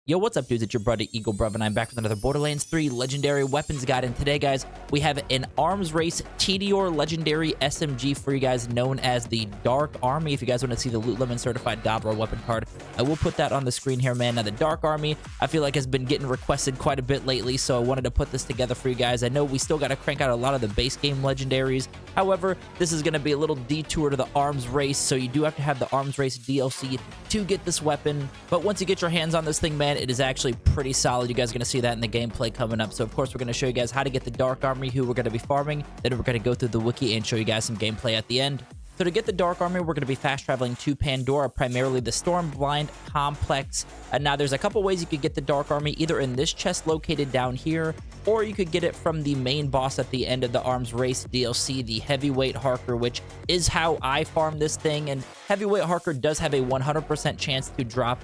Yo, what's up, dudes? It's your brother Eagle Bruv, and I'm back with another Borderlands 3 Legendary Weapons Guide. And today, guys, we have an Arms Race TDR Legendary SMG for you guys, known as the Dark Army. If you guys want to see the Loot Lemon Certified God Roll weapon card, I will put that on the screen here, man. Now, the Dark Army, I feel like has been getting requested quite a bit lately, so I wanted to put this together for you guys. I know we still got to crank out a lot of the base game legendaries. However, this is going to be a little detour to the Arms Race, so you do have to have the Arms Race DLC to get this weapon. But once you get your hands on this thing, man, it is actually pretty solid. You guys are going to see that in the gameplay coming up. So, of course, we're going to show you guys how to get the Dark Army, who we're going to be farming. Then we're going to go through the wiki and show you guys some gameplay at the end. So to get the Dark Army, we're going to be fast traveling to Pandora, primarily the Stormblind Complex. And now there's a couple ways you could get the Dark Army, either in this chest located down here, or you could get it from the main boss at the end of the Arms Race DLC, the Heavyweight Harker, which is how I farm this thing. And Heavyweight Harker does have a 100% chance to drop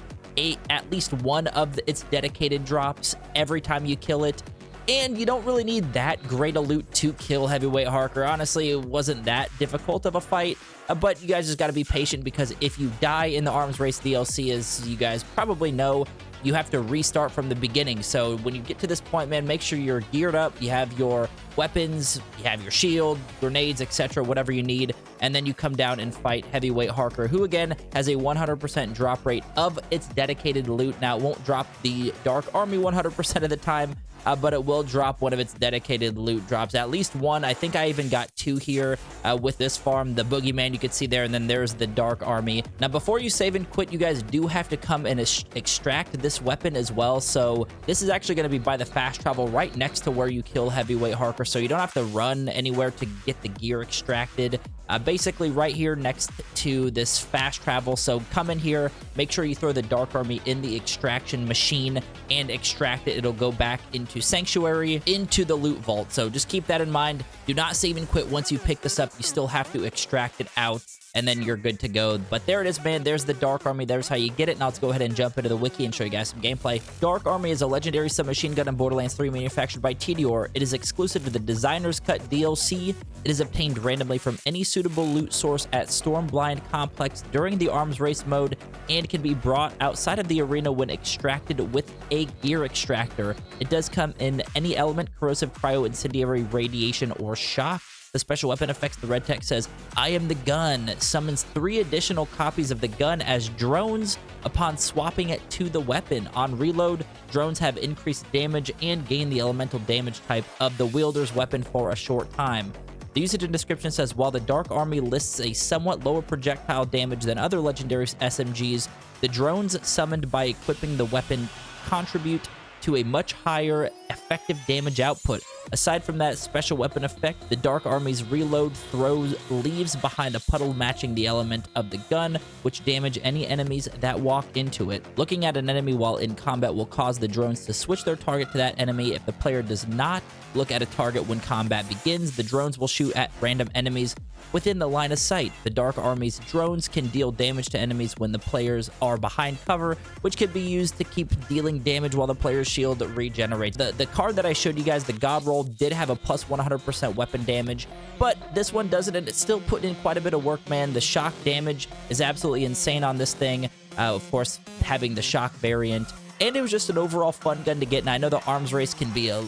at least one of its dedicated drops every time you kill it. And you don't really need that great a loot to kill Heavyweight Harker. Honestly, it wasn't that difficult of a fight. But you guys just got to be patient, because if you die in the Arms Race DLC, as you guys probably know, you have to restart from the beginning. So when you get to this point, man, make sure you're geared up. You have your weapons, you have your shield, grenades, etc., whatever you need. And then you come down and fight Heavyweight Harker, who, again, has a 100% drop rate of its dedicated loot. Now, it won't drop the Dark Army 100% of the time, but it will drop one of its dedicated loot drops. At least one. I think I even got two here with this farm. The Boogeyman you could see there, and then there's the Dark Army. Now, before you save and quit, you guys do have to come and extract this weapon as well. So this is actually going to be by the fast travel right next to where you kill Heavyweight Harker. So you don't have to run anywhere to get the gear extracted. Basically right here next to this fast travel. So come in here, make sure you throw the Dark Army in the extraction machine and extract it. It'll go back into Sanctuary, into the loot vault. So just keep that in mind. Do not save and quit once you pick this up. You still have to extract it out, and then you're good to go. But there it is, man. There's the Dark Army. There's how you get it. Now let's go ahead and jump into the wiki and show you guys some gameplay. Dark Army is a legendary submachine gun in Borderlands 3 manufactured by TDR. It is exclusive to the Designer's Cut DLC. It is obtained randomly from any suitable loot source at Stormblind Complex during the Arms Race mode, and can be brought outside of the arena when extracted with a gear extractor. It does come in any element: corrosive, cryo, incendiary, radiation, or shock. The special weapon effects, the red text says, "I am the gun," summons 3 additional copies of the gun as drones upon swapping it to the weapon. On reload, drones have increased damage and gain the elemental damage type of the wielder's weapon for a short time. The usage and description says, while the Dark Army lists a somewhat lower projectile damage than other legendary SMGs, the drones summoned by equipping the weapon contribute to a much higher effective damage output. Aside from that special weapon effect, the Dark Army's reload throws leaves behind a puddle matching the element of the gun, which damage any enemies that walk into it. Looking at an enemy while in combat will cause the drones to switch their target to that enemy. If the player does not look at a target when combat begins, the drones will shoot at random enemies within the line of sight. The Dark Army's drones can deal damage to enemies when the players are behind cover, which can be used to keep dealing damage while the player's shield regenerates. The card that I showed you guys, the God Roll, did have a plus 100% weapon damage, but this one doesn't, and it's still putting in quite a bit of work, man. The shock damage is absolutely insane on this thing. Of course, having the shock variant, and it was just an overall fun gun to get. And I know the Arms Race can be a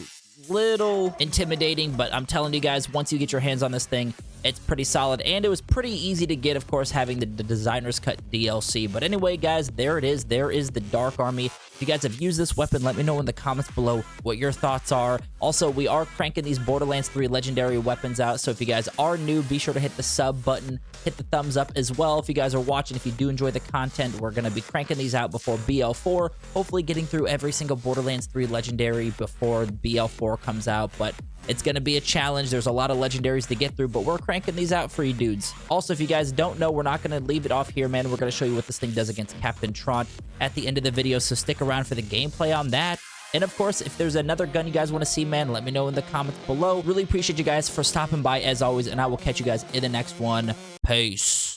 little intimidating, but I'm telling you guys, once you get your hands on this thing, it's pretty solid, and it was pretty easy to get, of course, having the Designer's Cut DLC. But anyway, guys, there it is. There is the Dark Army. If you guys have used this weapon, let me know in the comments below what your thoughts are. Also, we are cranking these Borderlands 3 legendary weapons out, so if you guys are new, be sure to hit the sub button, hit the thumbs up as well. If you guys are watching, if you do enjoy the content, we're going to be cranking these out before BL4, hopefully getting through every single Borderlands 3 legendary before BL4 comes out. But it's going to be a challenge. There's a lot of legendaries to get through, but we're cranking these out for you dudes. Also, if you guys don't know, we're not going to leave it off here, man. We're going to show you what this thing does against Captain Trant at the end of the video, so stick around for the gameplay on that. And of course, if there's another gun you guys want to see, man, let me know in the comments below. Really appreciate you guys for stopping by as always, and I will catch you guys in the next one. Peace.